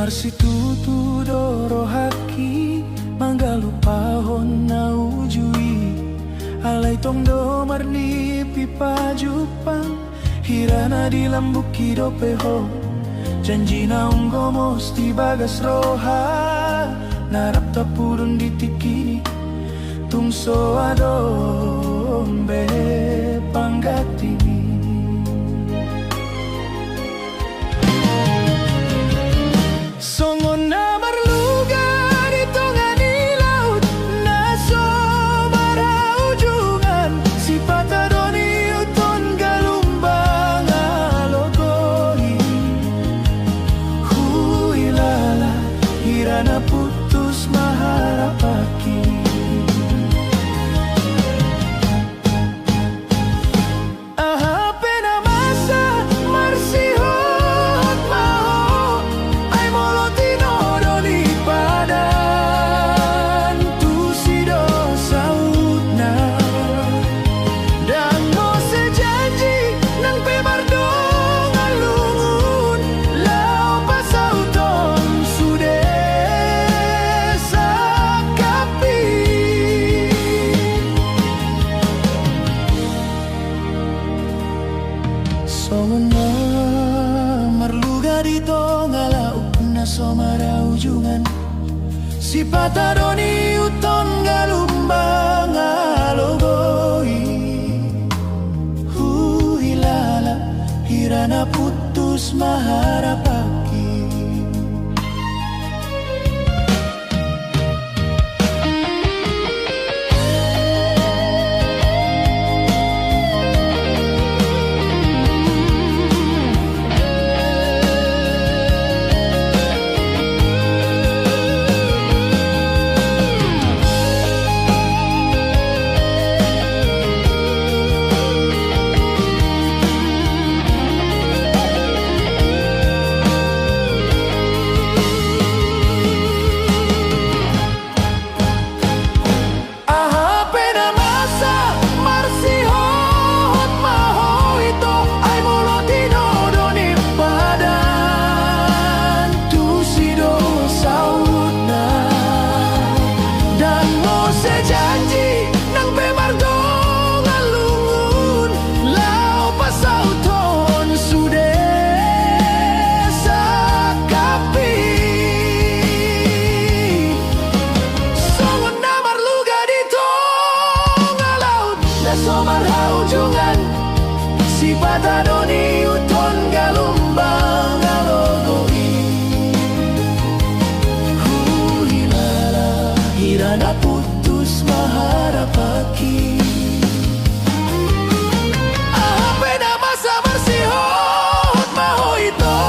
Marsitu doro haki manggalu pahon na ujui alai tong do marni pipa jupang hirana di lambuki do peho janji na unggomos di bagas roha narap tapurun di tikini tungso adombe panggatini songon na marluga di tongani laut na somara ujungan si patadoni uton galumbang alogoi huilala hirana putus maharapaki si patadoni uton galumbang alogoi huilala hirana putus maharapaki patadoni uton galumbang alogoi huilala hirana putus maharapaki apena masa bersihot maho ito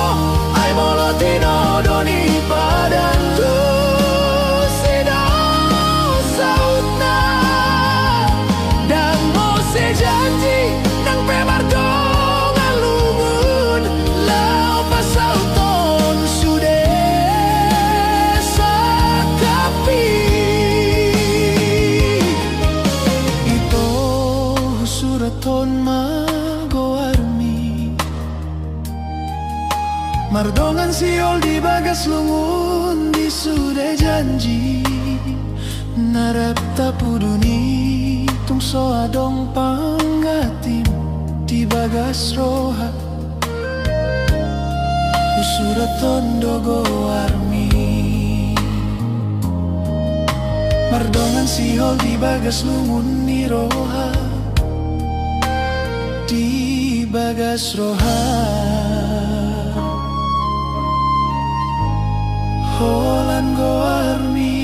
ay molotino doni padantu sedang sautna dan mo sejanji nang pemardo mardongan siol di bagas lungun di sudah janji narap tapuduni tungso adong panggatim di bagas roha usuraton dogo armi mardongan siol di bagas lungun ni roha di bagas roha Holan go army.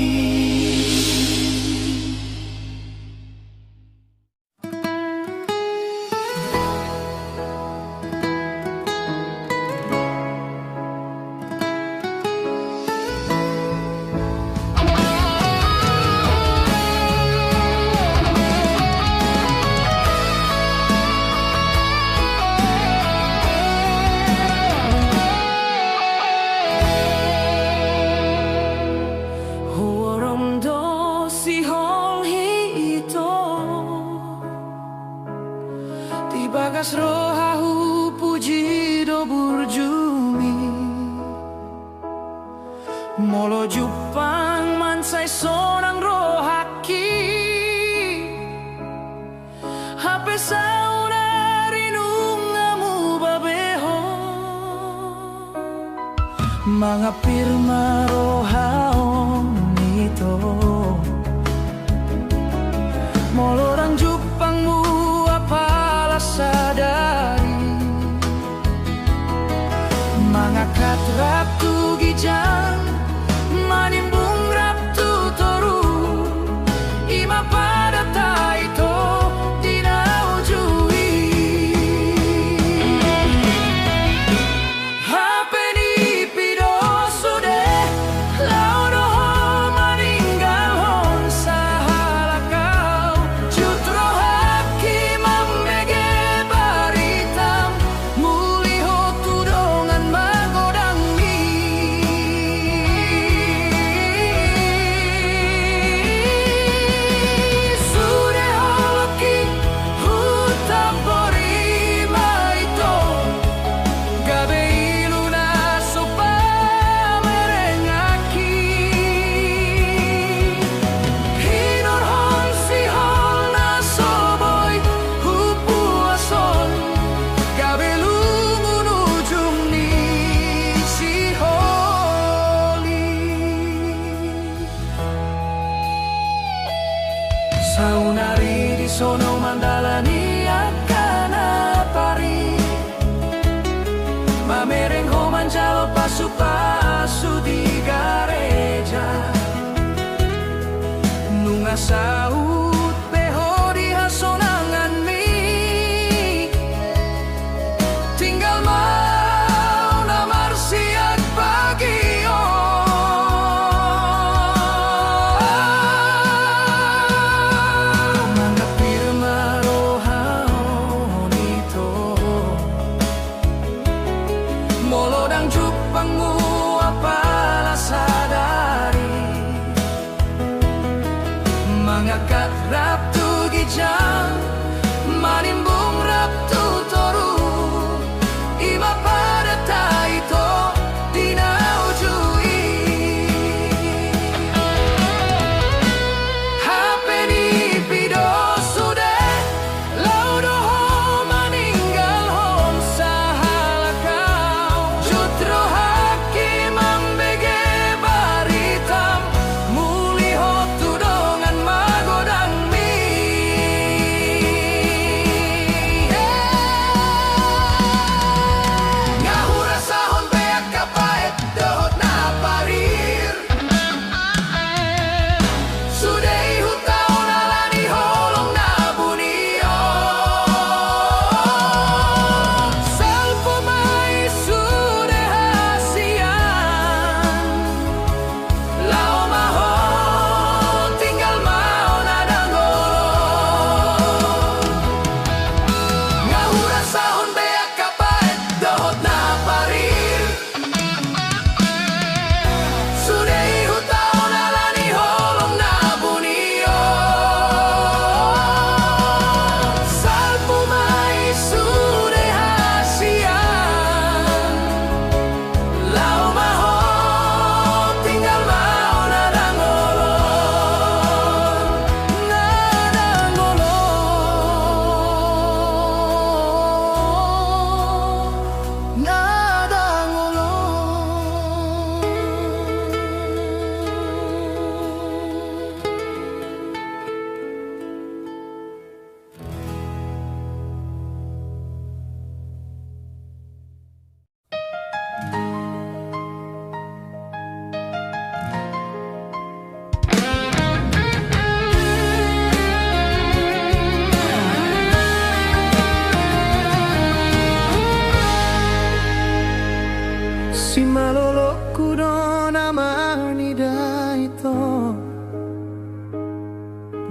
Molo Jupang mansai sonang rohaki Hape sauna rinungamu babeho Mangapir marohaong nito Molo orang Jupangmu apalah sadari Mangakat raptu gijang Manimbung raptu toru Ima pada taito dinaujui Hapeni pido sude Laudoho maninggal hon sahalakau Jutro haki mambege baritam Muliho tudongan magodang mi Sude holoki hutapori maito Gabe iluna sopa merengaki Hinor hon si hol na soboy hupu ason Gabe lumun ujung ni si holi Saunari di sono mandalani akan pari Mamereng homan jalo pasu-pasu di gareja Nunga saut beho di hasonangan mi Tinggal mau namar siang pagi Manggapir marohaon ito Molodang Jupangmu apalah sadari Mangakat raptu gijang Manimbung raptu toru Ima pada taito dinaujui Hapeni pido sude Laudoho maninggal hon sahalakau Jutro haki mambege baritam Muliho tudongan magodang mi Ngahura sahon beak kapait dohot na parir Sudei hutao nalani holong na bunio Salpo mai sude hasian Lao maho tinggal mau nadangolon Ngahura sahon beak kapait dohot na parir Sudei hutao nalani holong na bunio Salpo mai sude hasian Lao maho tinggal mau nadangolon Si malolo kudo namani daito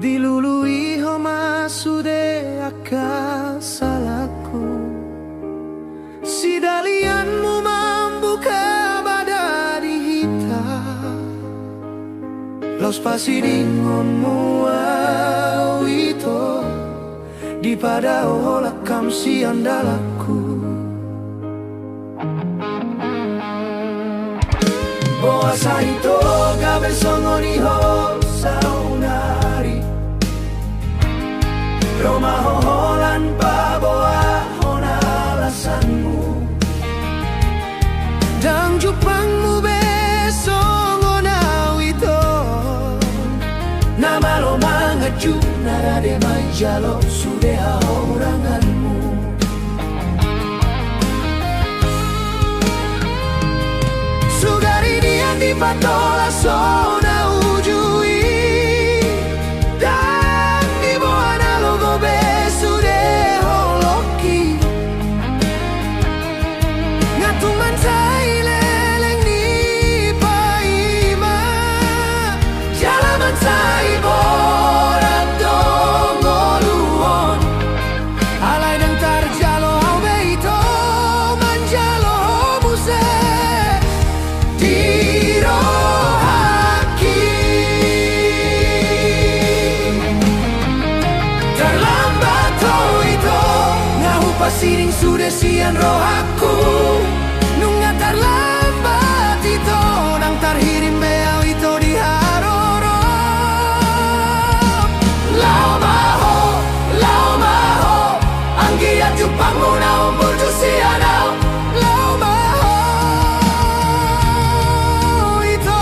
Dilului homa sude akasalaku Si dalianmu membuka badari hitam Los pasiringonmu awito Di pada olakam si andalaku Boa Boa saito gabe songoni ho saunari Roma hoholan pa boa hona alasanmu Dang jupangmu besong onau ito Nama lo mangaju narade mai jalo sudeha oranganmu Sugari dian di patola sona ujui Dan di boana logo besudeho loki Ngatuman sai leleng ni paima Jalaman sai borat dongoluon Alai dang tarjalo au beito manjalo muse Tiro haki Terlambat to ito Ngahu pasiring sudah sian rohaku Nunga terlambat ito Nang terhirim beau ito di haroro Lau maho Anggiat jupangmu na umbul jusianau Lau maho ito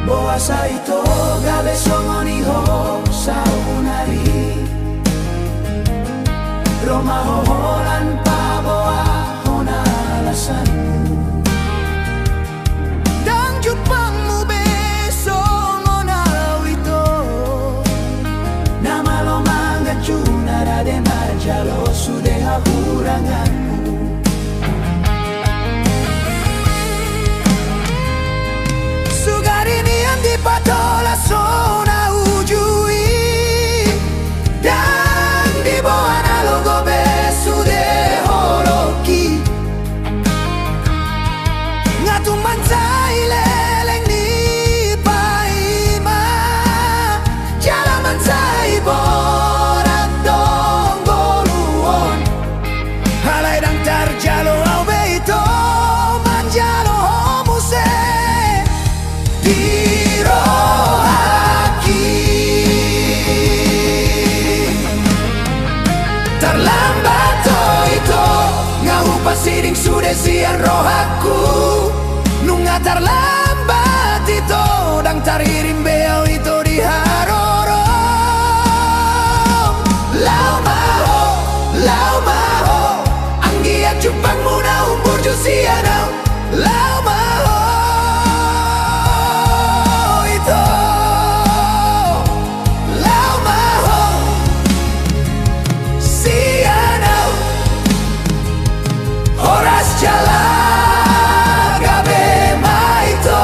Boa saito gabe songoni ho saunari Roma hoholan pa boa hona alasanmu Dang jupangmu besong onau ito Nama lo mangaju narade marjalo sudeha huranganmu Di patola sona ujui Dan di boana logo besudeho loki Ngatuman sai leleng ni paima Jalaman sai borat donggoluon Halai dang tarjalo au beito manjalo homuse Terlambat to ito Ngahu pasiring sudah sian rohaku Nunga terlambat ito Dang taririm beau itu di haroro Lau maho Anggiat jupangmu na umbur jusianau Lau maho ito Lau maho Sianau Horas jala gabe maito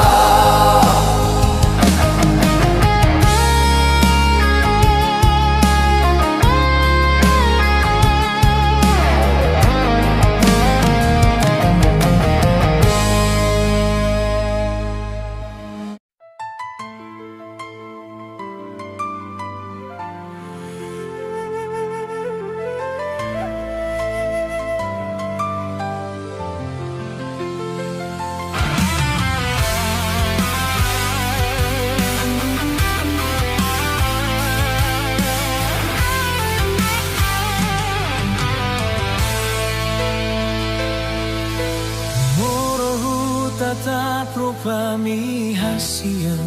tatap rupa mi hasian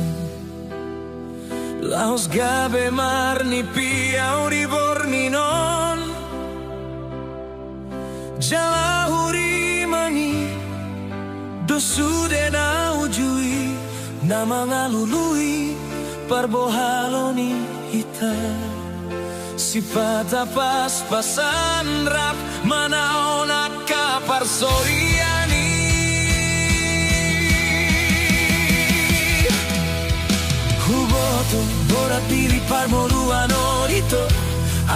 Laos gabe marni piau di borninon Jalahuri mangi dosude na ujui Nama ngalului parbohaloni hita sifat pas-pasan rap manaon kapar soriani. Huboto borat diri parmoluan orito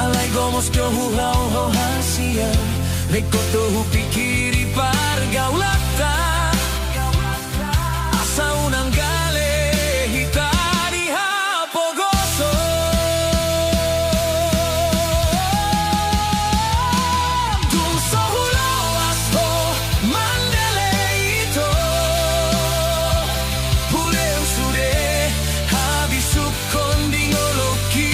alai gomos kyo huhau ho hasia rekoto hupikiri pargaulata asa unang gale hitari hapogoso dun sohulo asto mandele ito pureu sude habisuk konding oloki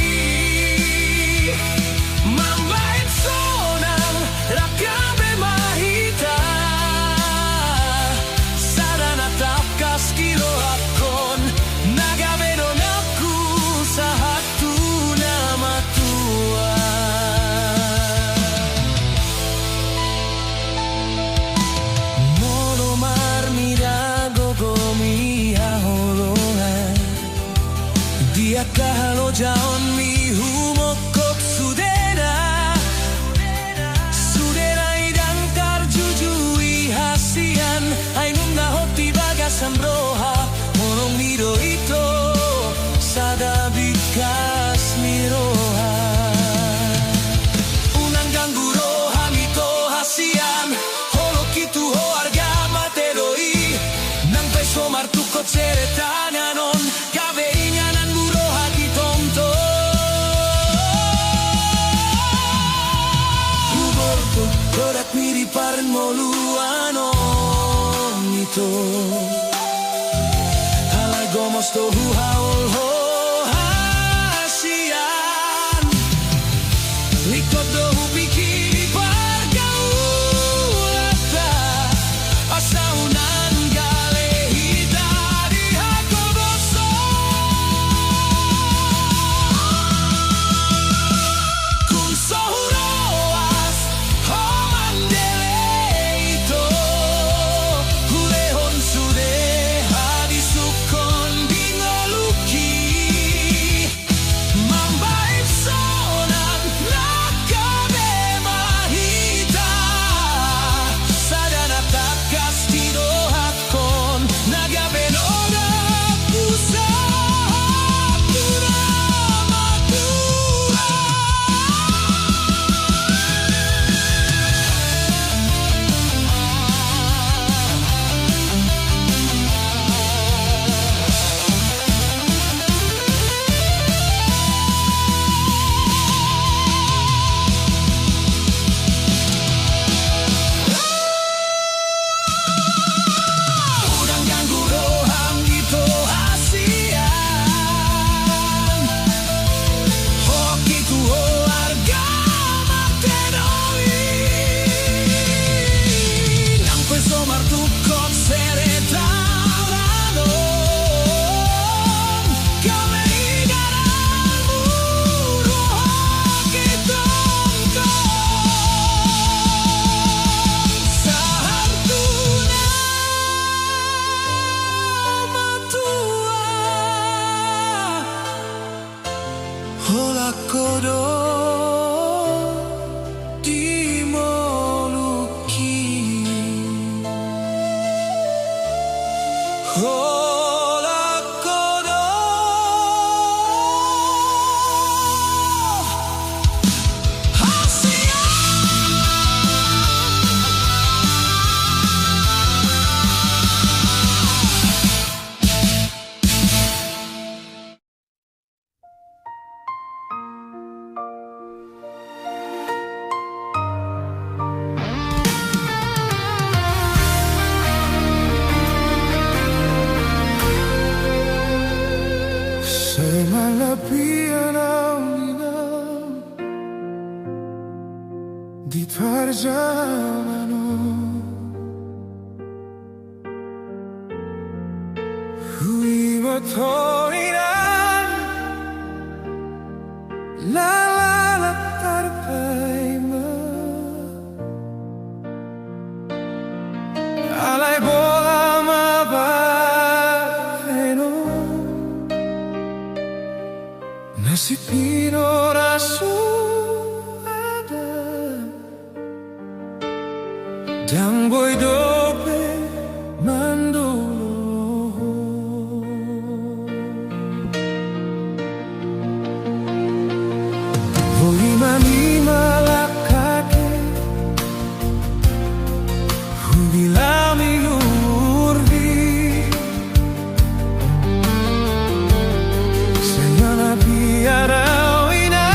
mambain sonang rakabe mahita sadana tapkas kilo akon nagabe no naku sahatu nama tua mono marmirago gomi aholohan dia kahalo jaon mi humokok sudera sudera idang tarjujui hasian ainum na hoti bagasan broha monong miro ito sada bikas miroha unang ganggu roha mito hasian holo kitu ho arga materoi nang peso martuko ceretanan gabe inyanan muroha kitonto huborto korak miri paren moluano mito alai gomos to huhaol ho hasian likot do hupikiri pargaulata asa unan gale hitari hakoboso kun sohuroas ho mandele ito hulehon sude habisukon bingoluki mambaib sonan nakabe mahita sadana takas tiro hakon nagabe noda pusa pura matura udang ganggu roham gitu hasian hoki tu ho harga matenoi nang peso martukot seretaradon kame igaranmu roha kitonto sahartuna matua hola kodo dimoluki hola kodo hasian di perjalanan hui motoriran la la la tarpaima alai bola mabaheno Nasi pino rasu ada dan boy dope mandolo voi manima la kake hubilami urdi sayana piara ina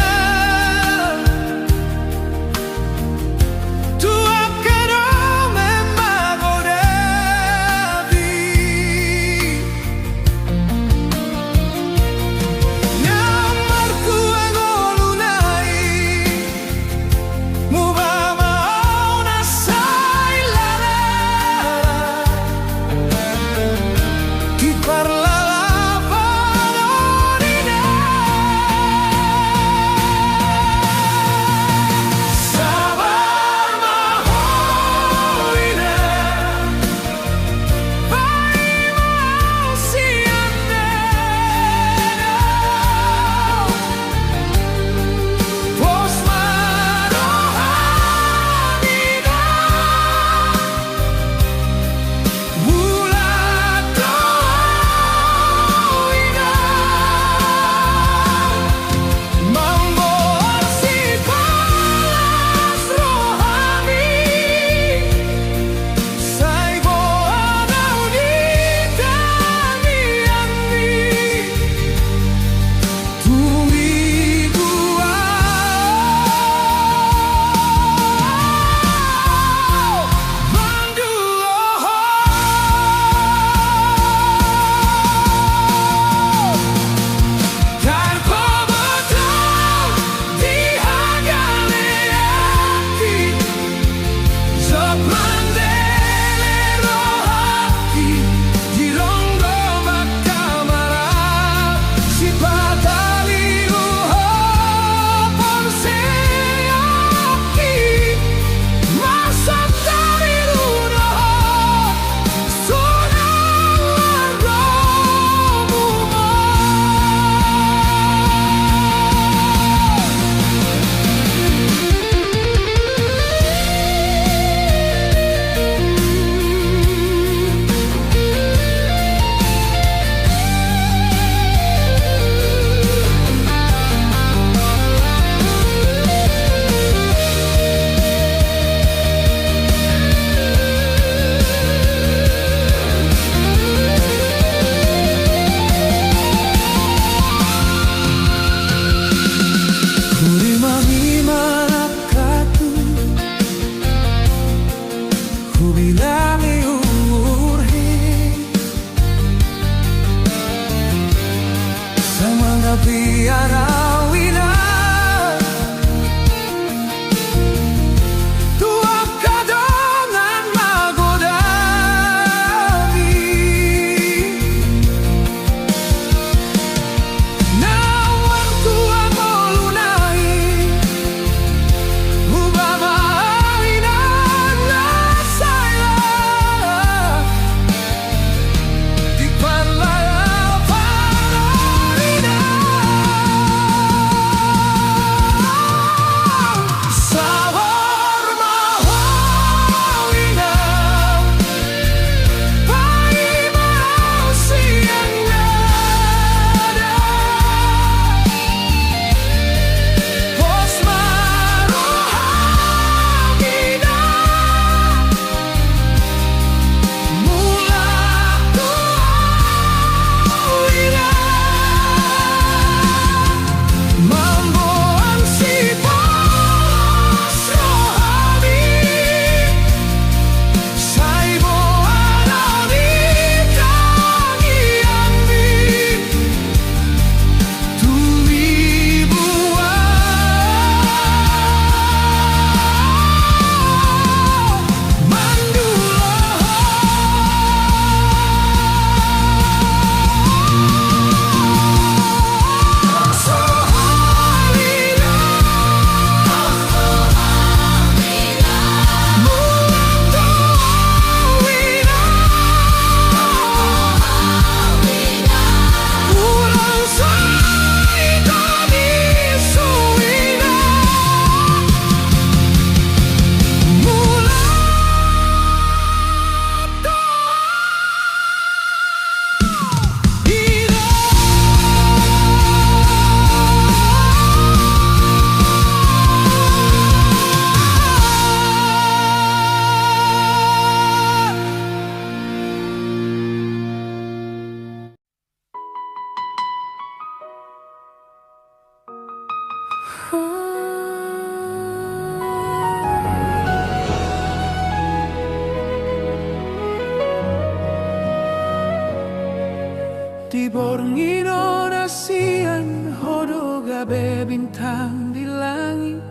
Di borngino nasian hodo gabe bintang di langit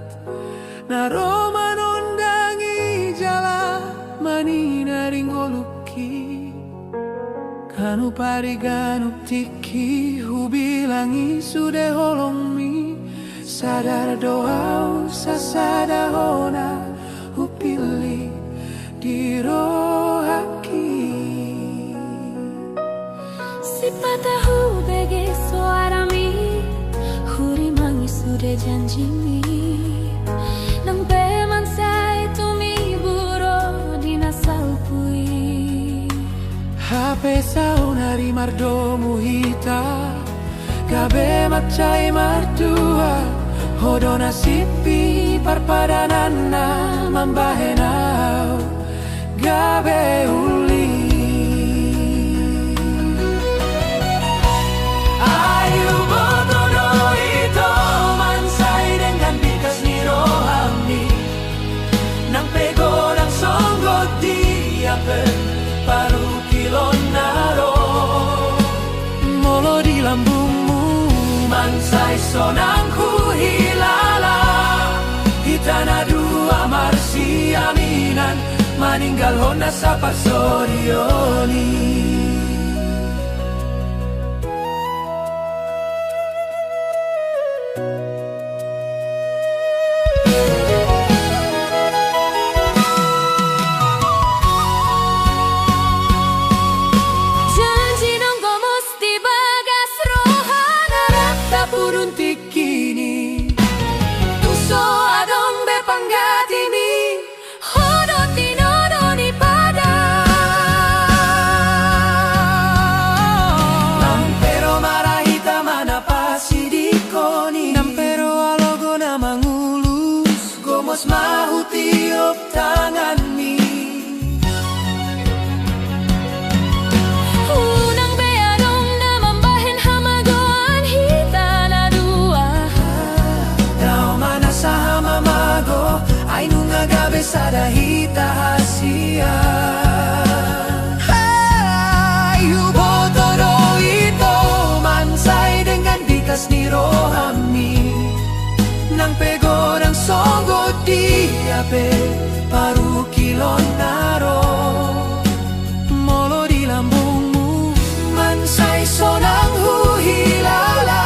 Naroma nondangi jala manina ringoluki Kanu pariganu tiki hubilangi sude holongmi Sadar doa sasada hona hupili di rohaki Sipatahu bege suarami huri mangi sude janjimi Nang peman sai tumi buro dinasaupui Hape saunari mardomu hita Gabe macai martua Hodo nasipi parpadanana mambahenau Gabe uli Ayu botono ito mansai dengan bikas ni rohami Nang pego ng songgot diapen paru kilon naro Molo di lambungmu mansai sonangku hilala Hitana dua marsi aminan maninggal hona sa parsorioni Mahu tiup tanganmi Unang beadong na mambahin hamagoan hitana dua Daw mana sa hamamago ay nung agabe sa dahita hasia Yubotoro ito mansay dengan bikas ni rohami Nang pego ng songgo diape paru kilon naro Molo di lambungmu mansay sonang huhilala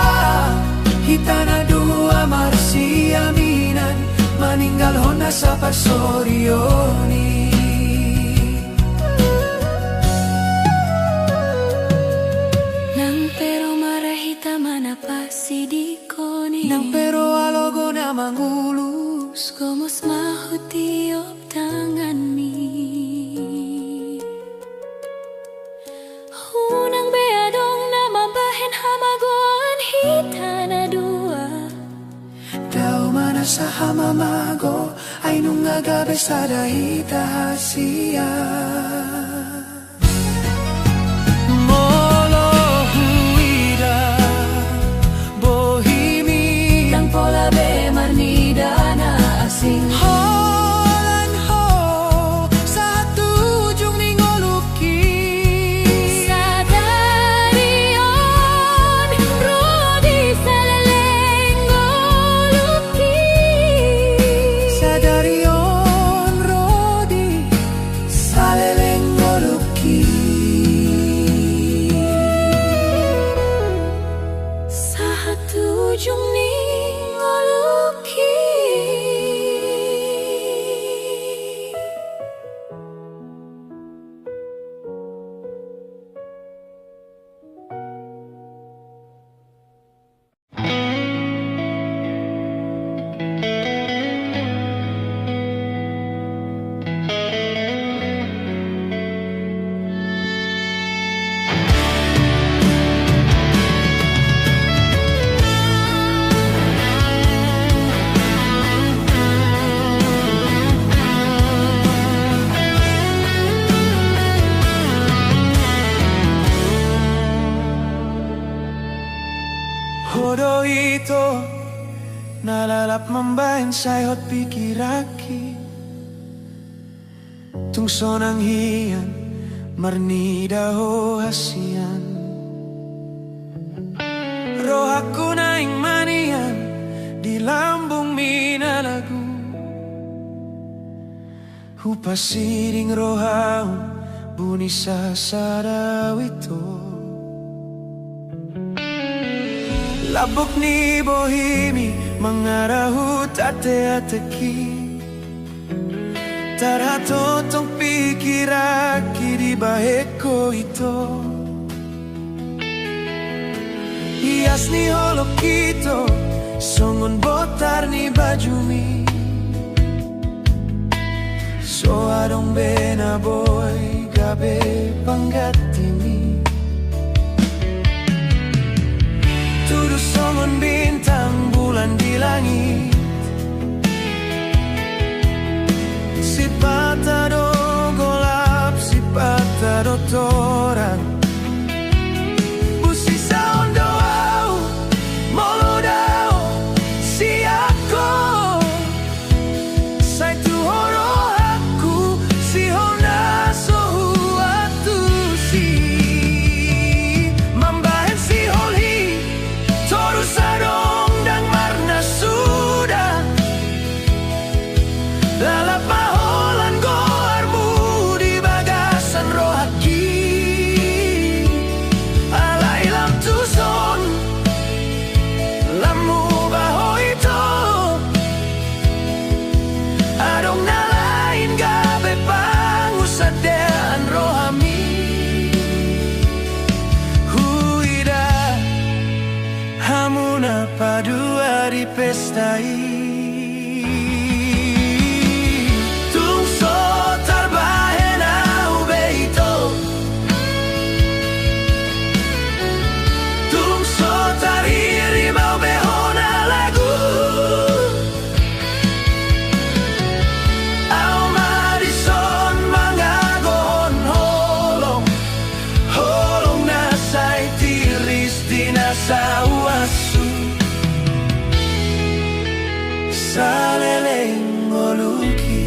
Hitana dua marsi aminan maninggal hona sa parsorioni Nang pero marahita manapasi di koni Nang pero alogo na mangulus Komos mahu tiup tanganmi Unang beadong na mambahin hamagoan hitana dua Daw mana sa hamamago ay nung agabe sa dahita hasia Molo huida bohimi Nang pola be manida na asing Holan ho sa tujong ningoluki Sa darion rodi sa lalengoluki Sa darion rodi sa lelengoluki Sa tujong ningoluki nalalap mambahin sayot pikiraki tungso nang hiyan marnida ho hasian rohaku naing manian di lambung minalagu hupasiring rohau bunyi sasarawito labok ni bohimi mangarahut ate-ateki tarato tong pikiraki di baheko ito hias ni holok ito songon botar ni bajumi so adong bena boy gabe panggatimi tuduh songon bintang bulan di langit si patado golap si patado torang busi sound doau molodao si aku sai tu horo aku si hona sohuatu si mambahen si holhi toru sadong dan marna sudah lalap maholan goarmu di bagasan rohaki alai lam tuson lamu baho itu adong nalain gabe pangusadean rohami huida hamuna padua di pestai tungso tarbahen au beito tungso tariri mau behona lagu au marison mangagon holong holong nasai tiris dinasawasu saleleng ngoluki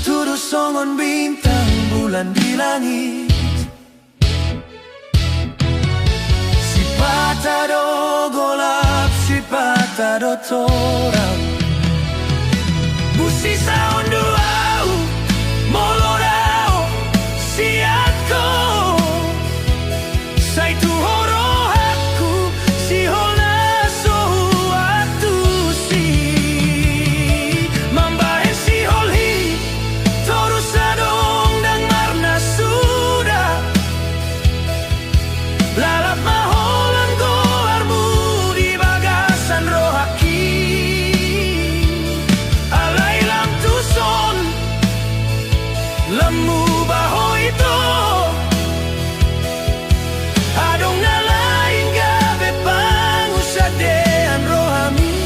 tuduh songon bintang bulan di langit si patado golap si patado torang busi sound duau molodao si aku sai tu horo aku si hona sohuatu si mambahen si holhi toru sadong dan marna sudah lalap maholan goarmu di bagasan rohaki alai lam tuson lemu baho itu adong nalain gabe pangusadean rohami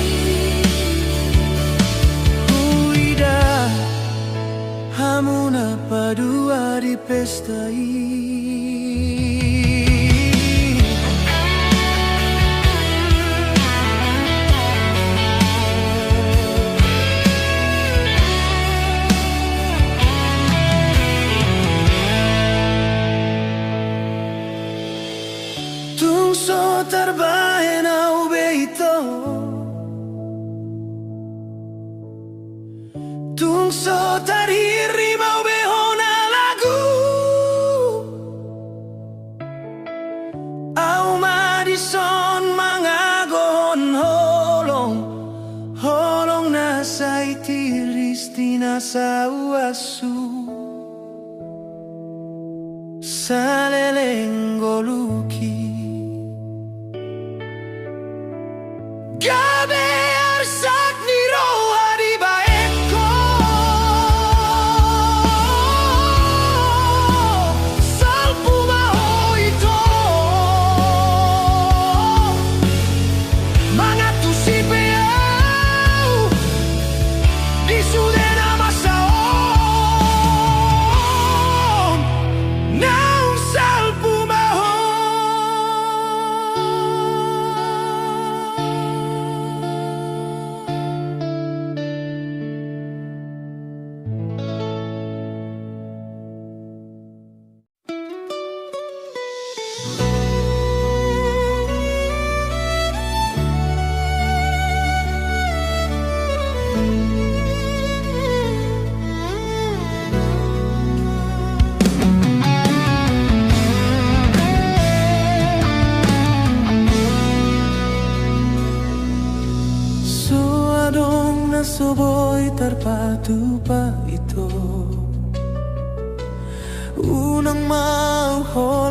huida hamuna padua di pestai tungso tarbahen au beito tungso tariri mau behona lagu au madison mangagon holong holong nasai tiris dinasawasu saleleng goluki gabe arsak ni roha di baeko salpu baho itu mangatu si peau di sudena masaon naung salpu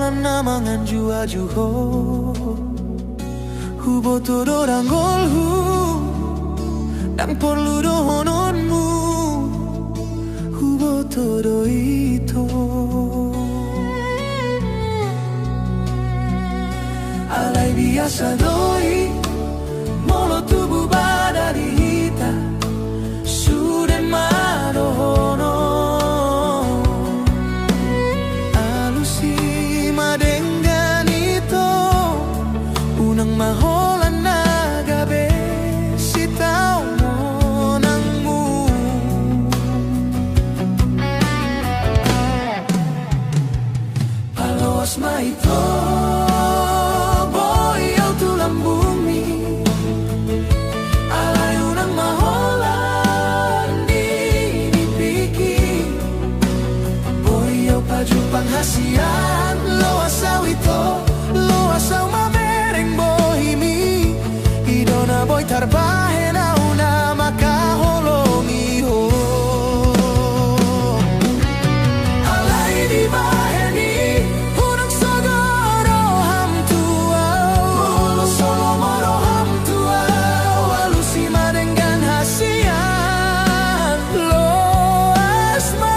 holan namangan jua juho hubo todo rangolhu dan perlu dohononmu hubo todo itu alai biasa doi molo tubuh badari hita sudah madohono alusi madengan itu unang maholan nagabe si tau monangmu palos maito penghasian lo asau itu lo asau mamereng bohimi idona boy tarbahe na una makaholongi ho alai di baheni unang sogoro ham tua molo solo moro ham tua walusi madenggan hasian lo asma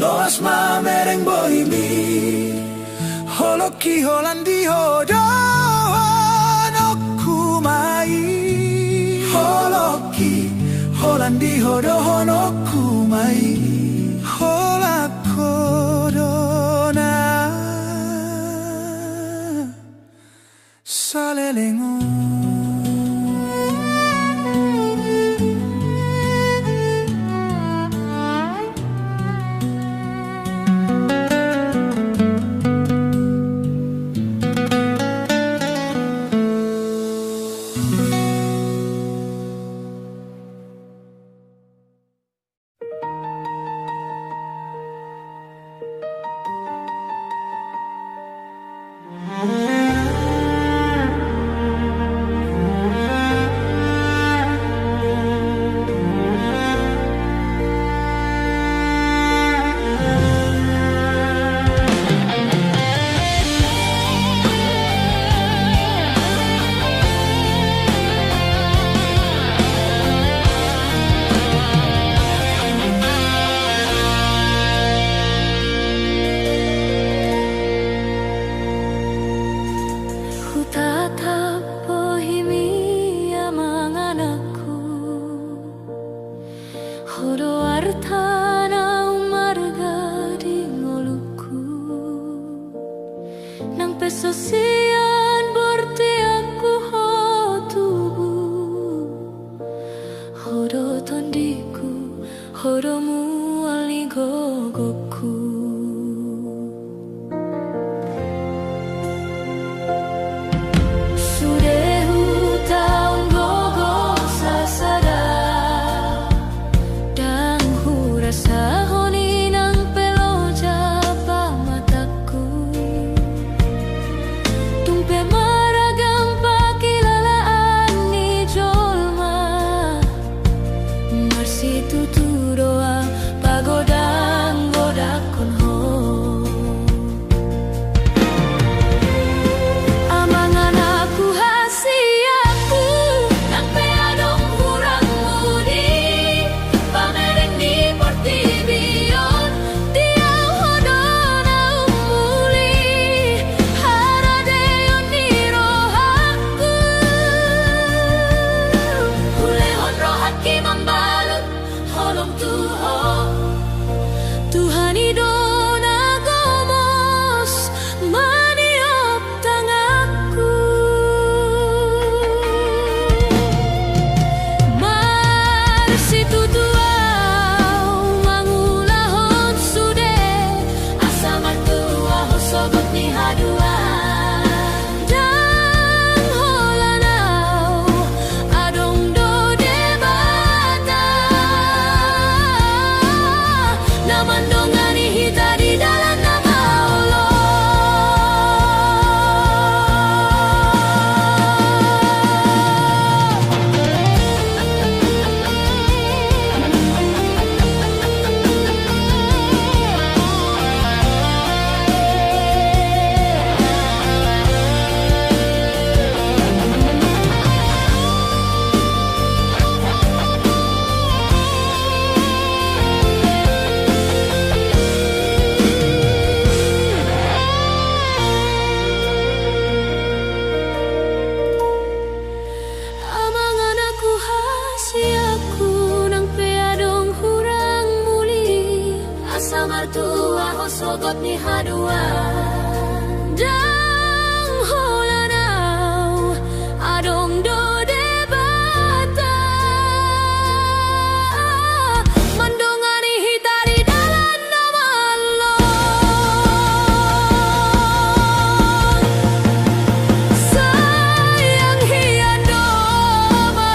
Loas mamereng bohimi holoki holandi hodohonoku mai holoki holandi hodohonoku mai holakodona salelengo sebab ni hadua dang holanau adong do debata mendongani hitari dalam nama Allah sayang hian doma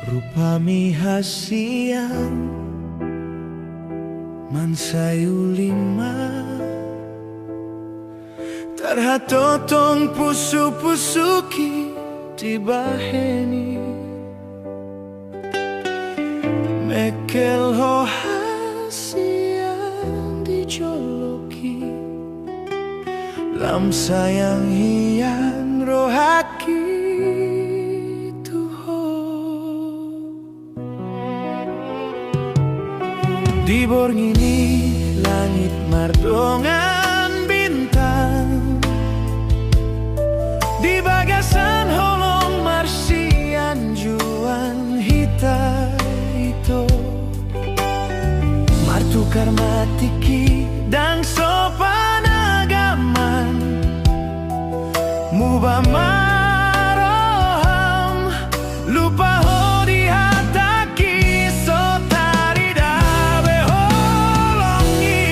Rupami hasiang mansayu lima tarhatotong pusu-pusuki tibaheni mekel ho hasiang dijoloki lam sayang hian rohaki di borngini langit mardongan bintang di bagasan holong marsian juan hita itu martukar matiki dan sopan agaman mubama roham lupa hodi hataki sotari dabe holongi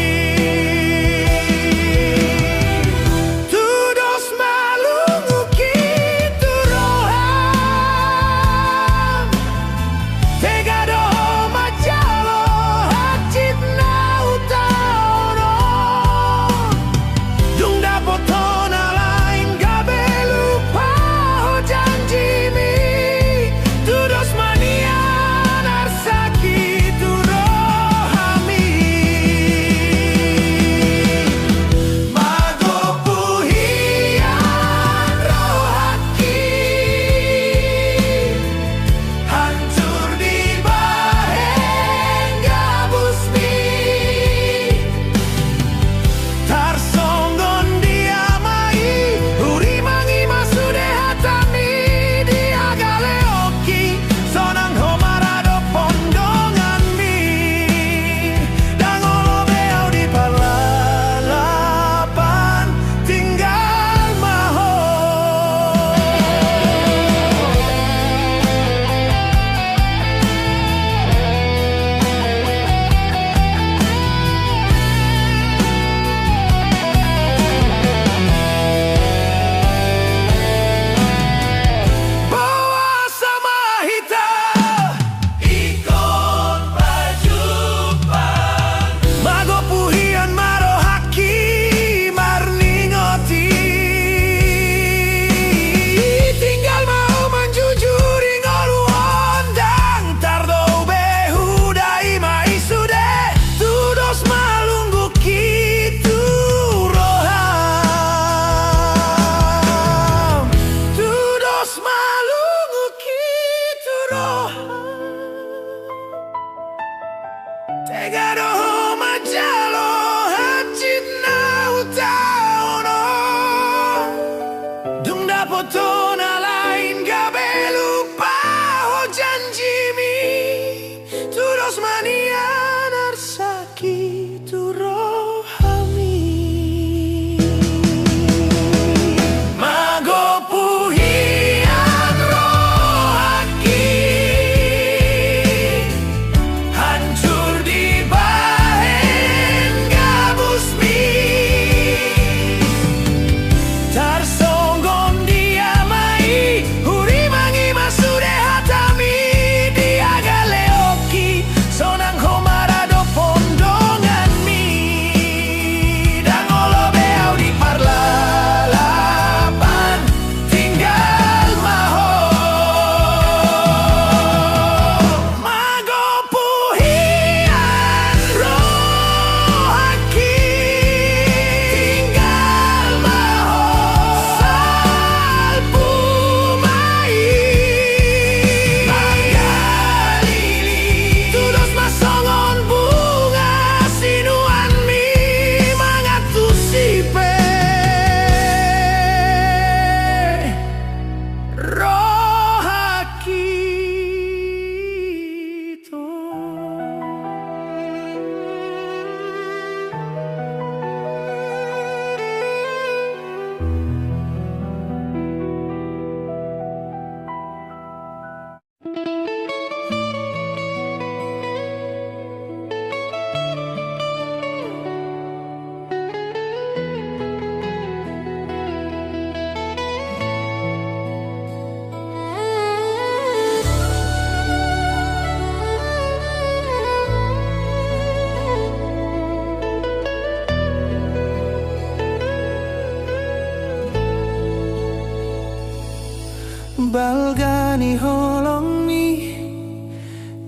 Balgani holong mi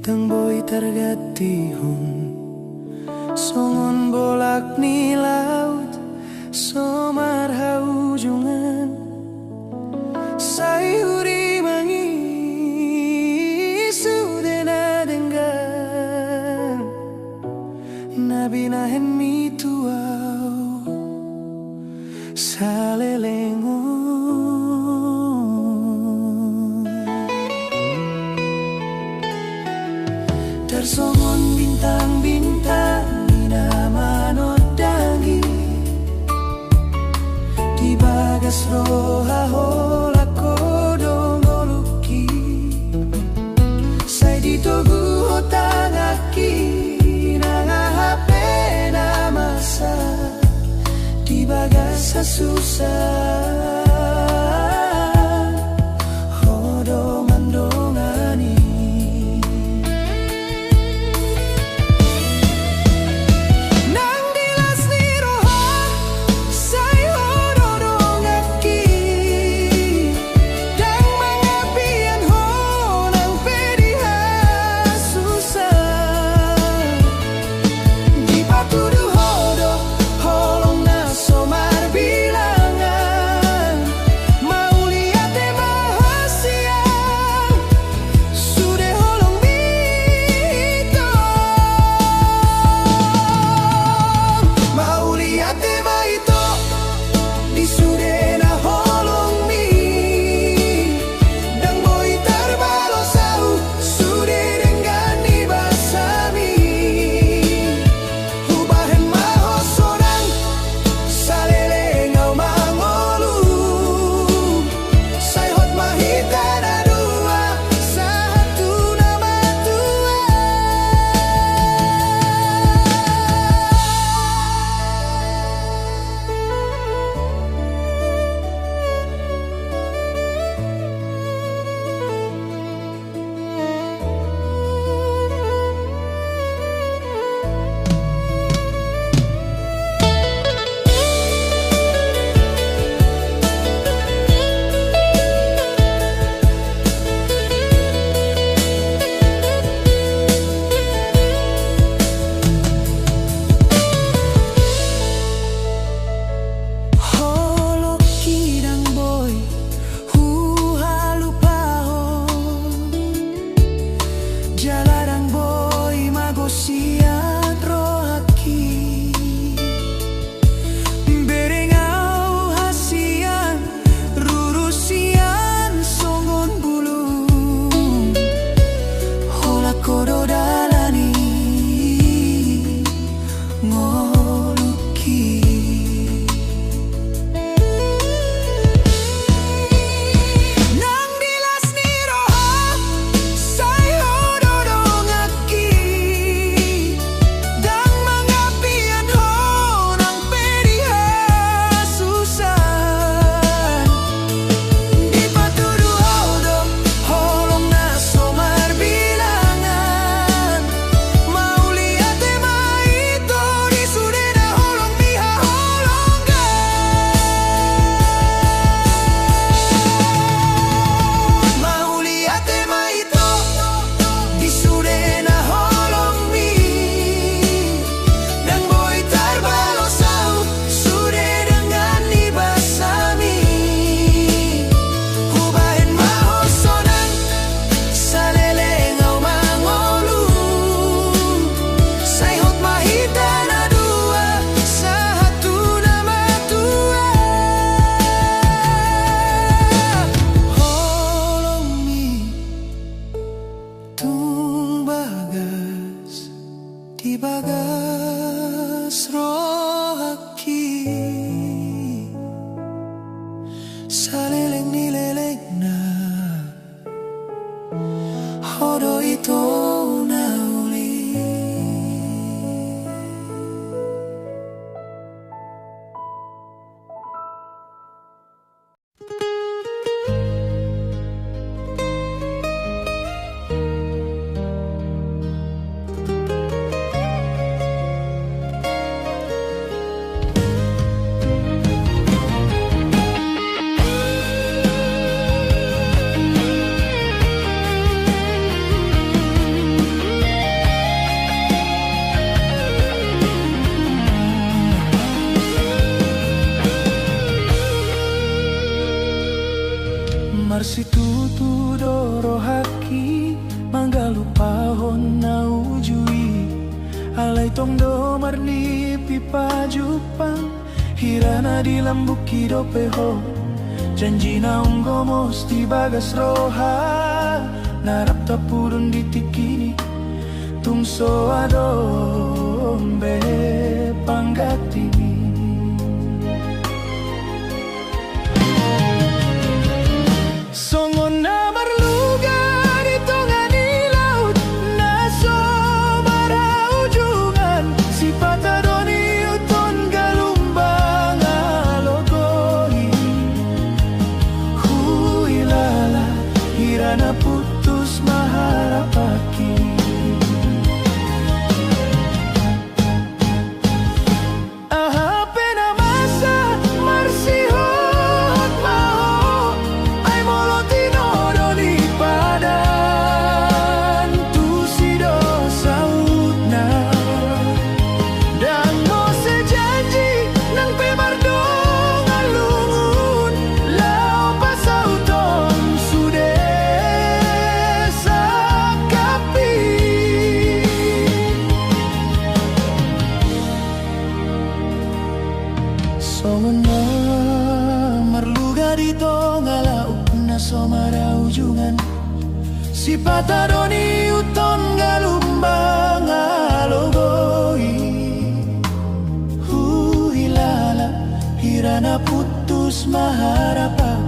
teng boy tergati hun songon bolak ni laut somar haujungan sayuri mangi sudena denggan nabi nahen mi tuau salelengo tersongon bintang-bintang ina manodangi di bagas roha hola kodong oluki sai di togu hotangaki nanga hape na masa di bagas susah Marsitutu doro haki manggalu pahon na ujui alai tong do marni pipa jupang hirana di lambuki do peho janji na unggomos di bagas roha narap tapurun di tikini tungso adombe panggatini songon na marluga di tongani laut na somara ujungan si patadoni uton galumbang alogoi huilala hirana putus maharapaki si patadoni uton galumbang alogoi huilala hirana putus maharapaki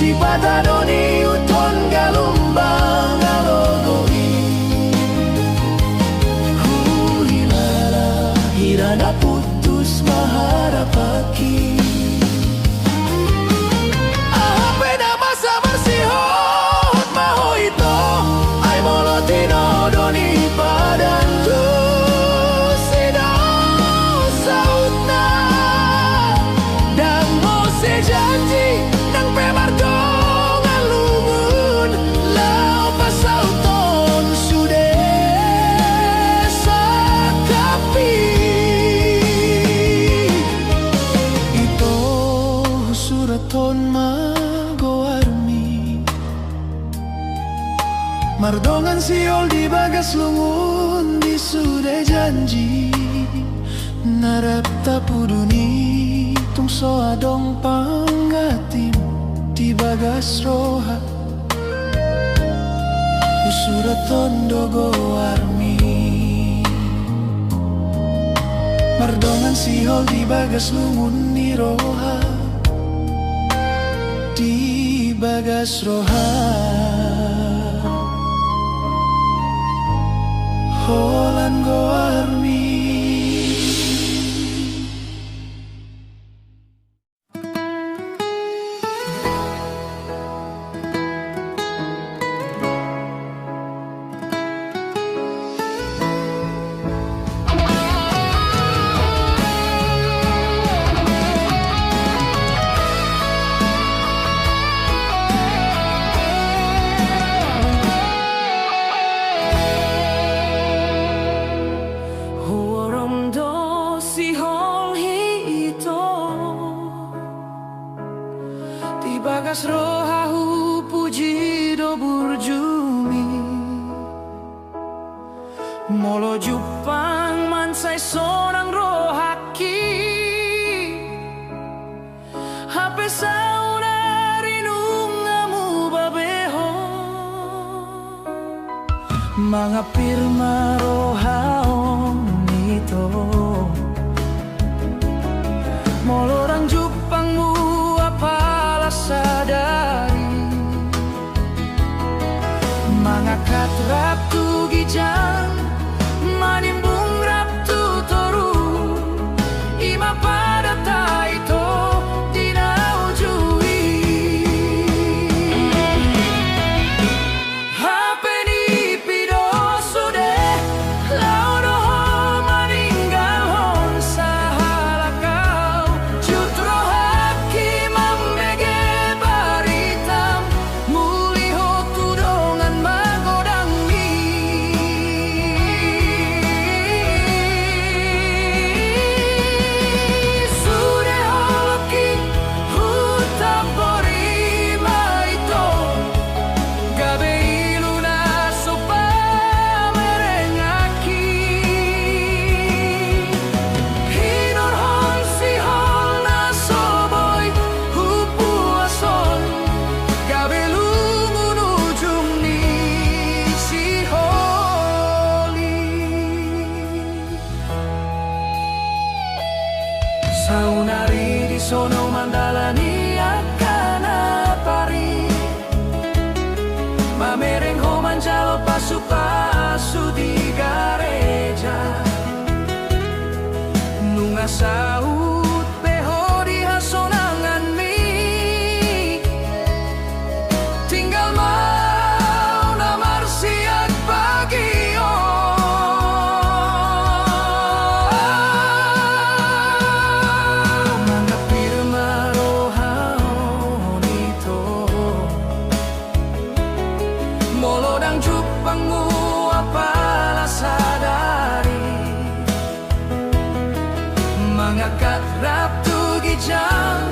si patadoni uton galumbang alogoi huilala hirana putus maharapaki ahapena masa bersihot maho ito ay molotino doni padantu sedang sautna dan mo sejanji nang pemardo Mardongan siol di bagas lungun di sudah janji narap tapuduni tungso adong panggatim di bagas roha usuraton dogo armi Mardongan siol di bagas lungun ni roha di bagas roha Holan go armi Mga pirma rohaong ito molorang jupangmu apalah sadari mga katrap tu gijang manimbung rap tu toru ima pada taito dinaujui hapeni pido sude laudo maninggal hon sahalakau jutro haki mambege baritam muliho tudongan magodang mi sude holoki hutapori maito gabe iluna sopa merengaki hinor hon si hol na soboy hupu ason gabe lumunujung ni si holi saunari di sono mandalani akana pari mamereng homan jalo pasu-pasu di gareja nunga saut peho di hasonangan mi tinggal mau namar siang pagi mga pirma rohaon ito molodang jupangmu apalah sadari mga katrap tu gijang